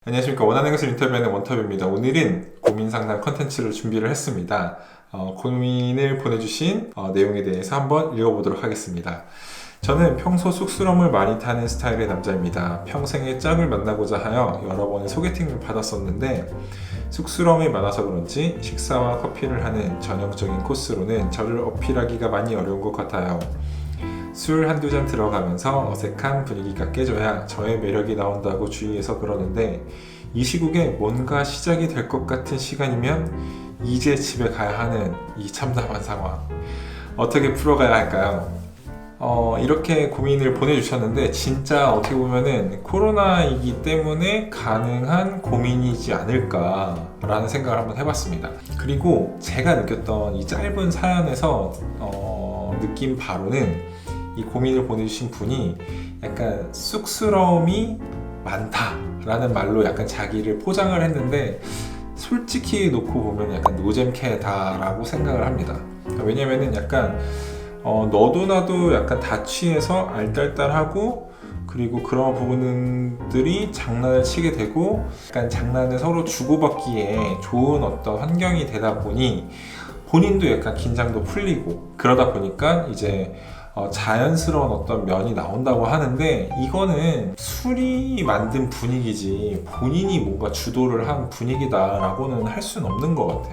안녕하십니까. 원하는 것을 인터뷰하는 원터뷰입니다. 오늘은 고민 상담 컨텐츠를 준비를 했습니다. 고민을 보내주신 내용에 대해서 한번 읽어보도록 하겠습니다. 저는 평소 쑥스러움을 많이 타는 스타일의 남자입니다. 평생에 짝을 만나고자 하여 여러 번의 소개팅을 받았었는데 쑥스러움이 많아서 그런지 식사와 커피를 하는 전형적인 코스로는 저를 어필하기가 많이 어려운 것 같아요. 술 한두 잔 들어가면서 어색한 분위기가 깨져야 저의 매력이 나온다고 주위에서 그러는데 이 시국에 뭔가 시작이 될 것 같은 시간이면 이제 집에 가야 하는 이 참담한 상황, 어떻게 풀어가야 할까요? 이렇게 고민을 보내주셨는데 진짜 어떻게 보면은 코로나이기 때문에 가능한 고민이지 않을까라는 생각을 한번 해봤습니다. 그리고 제가 느꼈던 이 짧은 사연에서 느낀 바로는 이 고민을 보내주신 분이 약간 쑥스러움이 많다라는 말로 약간 자기를 포장을 했는데 솔직히 놓고 보면 약간 노잼캐다라고 생각을 합니다. 왜냐면은 약간 너도 나도 약간 다 취해서 알딸딸하고 그리고 그런 부분들이 장난을 치게 되고 약간 장난을 서로 주고받기에 좋은 어떤 환경이 되다 보니 본인도 약간 긴장도 풀리고 그러다 보니까 이제 자연스러운 어떤 면이 나온다고 하는데 이거는 술이 만든 분위기지 본인이 뭔가 주도를 한 분위기다라고는 할 수는 없는 것 같아.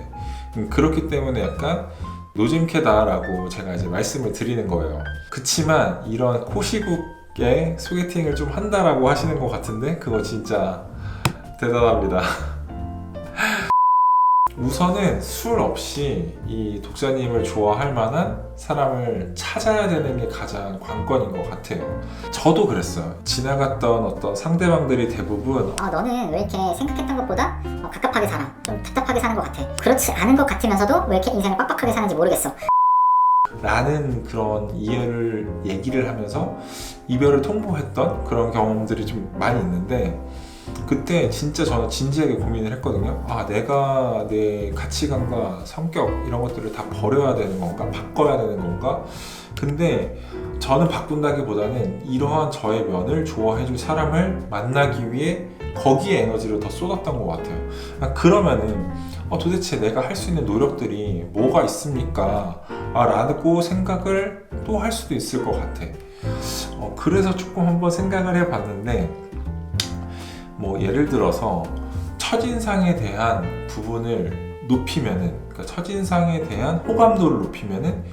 그렇기 때문에 약간 노잼캐다라고 제가 이제 말씀을 드리는 거예요. 그치만 이런 코시국에 소개팅을 좀 한다라고 하시는 것 같은데 그거 진짜 대단합니다. 우선은 술 없이 이 독자님을 좋아할 만한 사람을 찾아야 되는 게 가장 관건인 것 같아요. 저도 그랬어요. 지나갔던 어떤 상대방들이 대부분 너는 왜 이렇게 생각했던 것보다 갑갑하게 살아. 좀 답답하게 사는 것 같아. 그렇지 않은 것 같으면서도 왜 이렇게 인생을 빡빡하게 사는지 모르겠어. 라는 그런 얘기를 하면서 이별을 통보했던 그런 경험들이 좀 많이 있는데 그때 진짜 저는 진지하게 고민을 했거든요. 내가 내 가치관과 성격 이런 것들을 다 버려야 되는 건가? 바꿔야 되는 건가? 근데 저는 바꾼다기보다는 이러한 저의 면을 좋아해줄 사람을 만나기 위해 거기에 에너지를 더 쏟았던 것 같아요. 그러면은 도대체 내가 할 수 있는 노력들이 뭐가 있습니까? 라고 생각을 또 할 수도 있을 것 같아. 그래서 조금 한번 생각을 해봤는데 예를 들어서 첫인상에 대한 부분을 높이면은, 그러니까 첫인상에 대한 호감도를 높이면은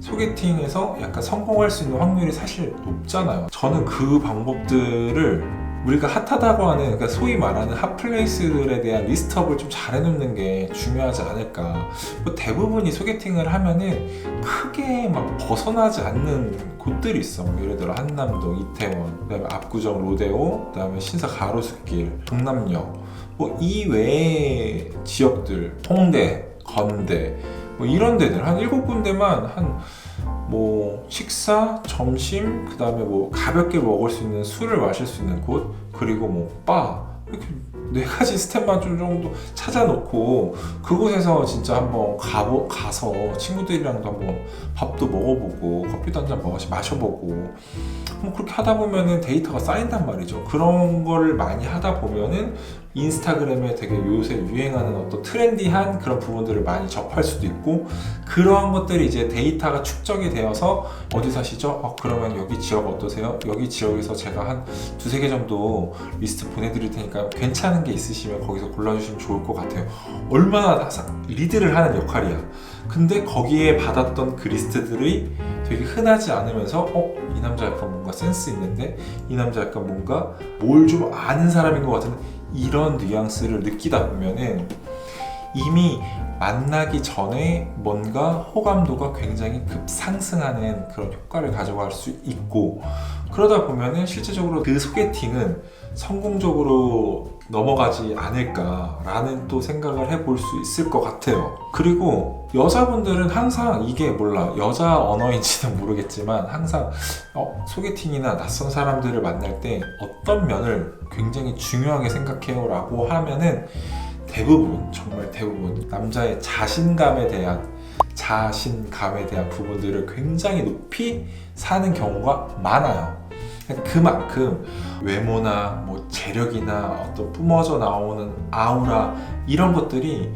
소개팅에서 약간 성공할 수 있는 확률이 사실 높잖아요. 저는 그 방법들을 우리가 핫하다고 하는, 그러니까 소위 말하는 핫플레이스들에 대한 리스트업을 좀 잘 해놓는 게 중요하지 않을까. 대부분이 소개팅을 하면은 크게 막 벗어나지 않는 곳들이 있어. 예를 들어 한남동, 이태원, 그다음에 압구정 로데오, 그다음에 신사 가로수길, 동남역, 이 외의 지역들, 홍대, 건대, 이런 데들 한 7군데만 식사, 점심, 그 다음에 가볍게 먹을 수 있는 술을 마실 수 있는 곳, 그리고 바, 이렇게 4가지 스텝만 좀 정도 찾아놓고 그곳에서 진짜 한번 가서 친구들이랑도 한번 밥도 먹어보고 커피도 한잔 마셔보고 그렇게 하다 보면은 데이터가 쌓인단 말이죠. 그런 거를 많이 하다 보면은 인스타그램에 되게 요새 유행하는 어떤 트렌디한 그런 부분들을 많이 접할 수도 있고 그러한 것들이 이제 데이터가 축적이 되어서 어디 사시죠? 그러면 여기 지역 어떠세요? 여기 지역에서 제가 한 2-3개 정도 리스트 보내드릴 테니까 괜찮은 게 있으시면 거기서 골라주시면 좋을 것 같아요. 얼마나 리드를 하는 역할이야. 근데 거기에 받았던 그 리스트들이 되게 흔하지 않으면서 이 남자 약간 뭔가 센스 있는데 이 남자 약간 뭔가 뭘 좀 아는 사람인 것 같은데 이런 뉘앙스를 느끼다 보면은 이미 만나기 전에 뭔가 호감도가 굉장히 급상승하는 그런 효과를 가져갈 수 있고 그러다 보면은 실제적으로 그 소개팅은 성공적으로 넘어가지 않을까라는 또 생각을 해볼 수 있을 것 같아요. 그리고 여자분들은 항상 이게 여자 언어인지는 모르겠지만 항상 소개팅이나 낯선 사람들을 만날 때 어떤 면을 굉장히 중요하게 생각해요 라고 하면은 정말 대부분 남자의 자신감에 대한 부분들을 굉장히 높이 사는 경우가 많아요. 그만큼 외모나 재력이나 어떤 뿜어져 나오는 아우라 이런 것들이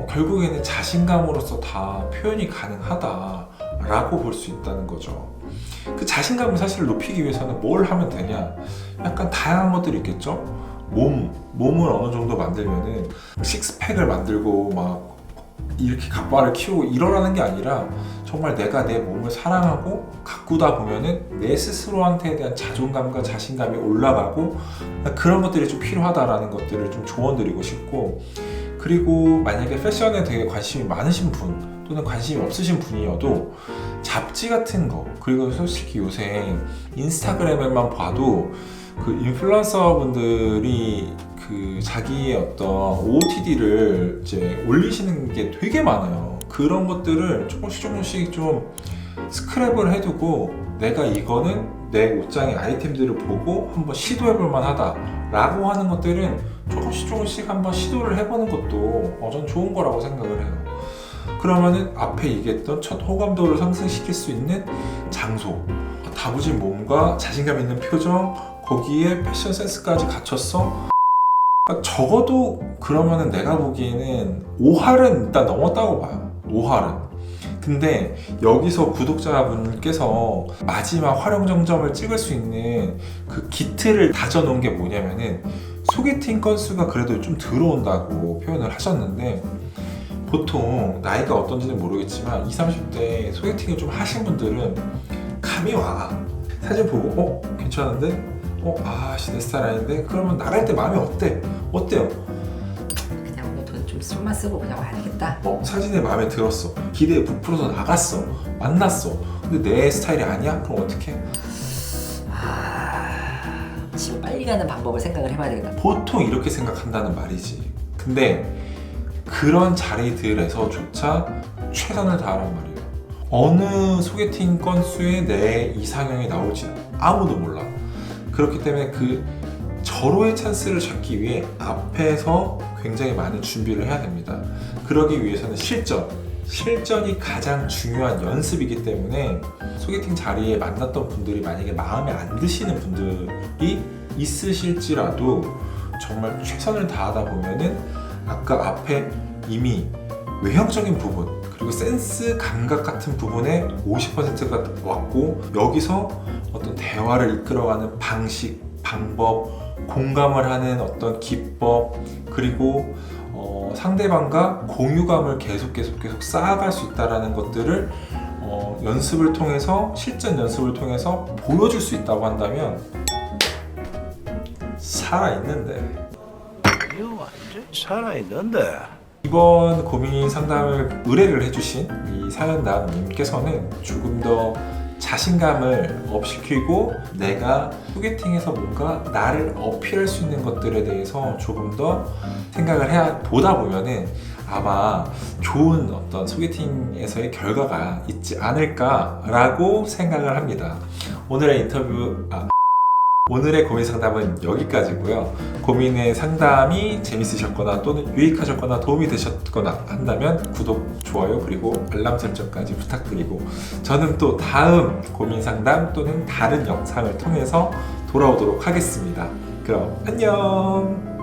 결국에는 자신감으로서 다 표현이 가능하다라고 볼 수 있다는 거죠. 그 자신감을 사실 높이기 위해서는 뭘 하면 되냐? 약간 다양한 것들이 있겠죠? 몸을 어느 정도 만들면은 식스팩을 만들고 막 이렇게 갑바를 키우고 이러라는 게 아니라 정말 내가 내 몸을 사랑하고 가꾸다 보면은 내 스스로한테 대한 자존감과 자신감이 올라가고 그런 것들이 좀 필요하다라는 것들을 좀 조언드리고 싶고, 그리고 만약에 패션에 되게 관심이 많으신 분 또는 관심이 없으신 분이어도 잡지 같은 거, 그리고 솔직히 요새 인스타그램에만 봐도 그 인플루언서 분들이 그 자기의 어떤 OOTD를 이제 올리시는 게 되게 많아요. 그런 것들을 조금씩 좀 스크랩을 해두고 내가 이거는 내 옷장의 아이템들을 보고 한번 시도해볼 만하다 라고 하는 것들은 조금씩 한번 시도를 해보는 것도 전 좋은 거라고 생각을 해요. 그러면은 앞에 얘기했던 첫 호감도를 상승시킬 수 있는 장소, 다부진 몸과 자신감 있는 표정, 거기에 패션 센스까지 갖췄어. 적어도 그러면은 내가 보기에는 5할은 일단 넘었다고 봐요. 5할은. 근데 여기서 구독자분께서 마지막 활용정점을 찍을 수 있는 그 기틀을 다져놓은 게 뭐냐면은 소개팅 건수가 그래도 좀 들어온다고 표현을 하셨는데, 보통 나이가 어떤지는 모르겠지만 20, 30대 소개팅을 좀 하신 분들은 감이 와. 사진 보고 괜찮은데? 내 스타일 아닌데? 그러면 나갈 때 마음이 어때요? 그냥 오늘 돈 좀 좀만 쓰고 그냥 와야겠다. 사진에 마음에 들었어. 기대에 부풀어서 나갔어. 만났어. 근데 내 스타일이 아니야? 그럼 어떡해? 집에 빨리 가는 방법을 생각을 해봐야 되겠다. 보통 이렇게 생각한다는 말이지. 근데 그런 자리들에서조차 최선을 다하란 말이에요. 어느 소개팅 건수에 내 이상형이 나올지 아무도 몰라. 그렇기 때문에 그 절호의 찬스를 잡기 위해 앞에서 굉장히 많은 준비를 해야 됩니다. 그러기 위해서는 실전이 가장 중요한 연습이기 때문에 소개팅 자리에 만났던 분들이 만약에 마음에 안 드시는 분들이 있으실지라도 정말 최선을 다하다 보면은 아까 앞에 이미 외형적인 부분 그리고 센스 감각 같은 부분에 50%가 왔고, 여기서 어떤 대화를 이끌어가는 방식, 방법, 공감을 하는 어떤 기법, 그리고 상대방과 공유감을 계속 쌓아갈 수 있다는 것들을 연습을 통해서, 실전 연습을 통해서 보여줄 수 있다고 한다면 살아있는데. 이거 완전 살아있는데. 이번 고민 상담을 의뢰를 해주신 이 사연남님께서는 조금 더 자신감을 업시키고 내가 소개팅에서 뭔가 나를 어필할 수 있는 것들에 대해서 조금 더 생각을 보다 보면은 아마 좋은 어떤 소개팅에서의 결과가 있지 않을까라고 생각을 합니다. 오늘의 고민 상담은 여기까지고요. 고민의 상담이 재밌으셨거나 또는 유익하셨거나 도움이 되셨거나 한다면 구독, 좋아요, 그리고 알람 설정까지 부탁드리고, 저는 또 다음 고민 상담 또는 다른 영상을 통해서 돌아오도록 하겠습니다. 그럼 안녕!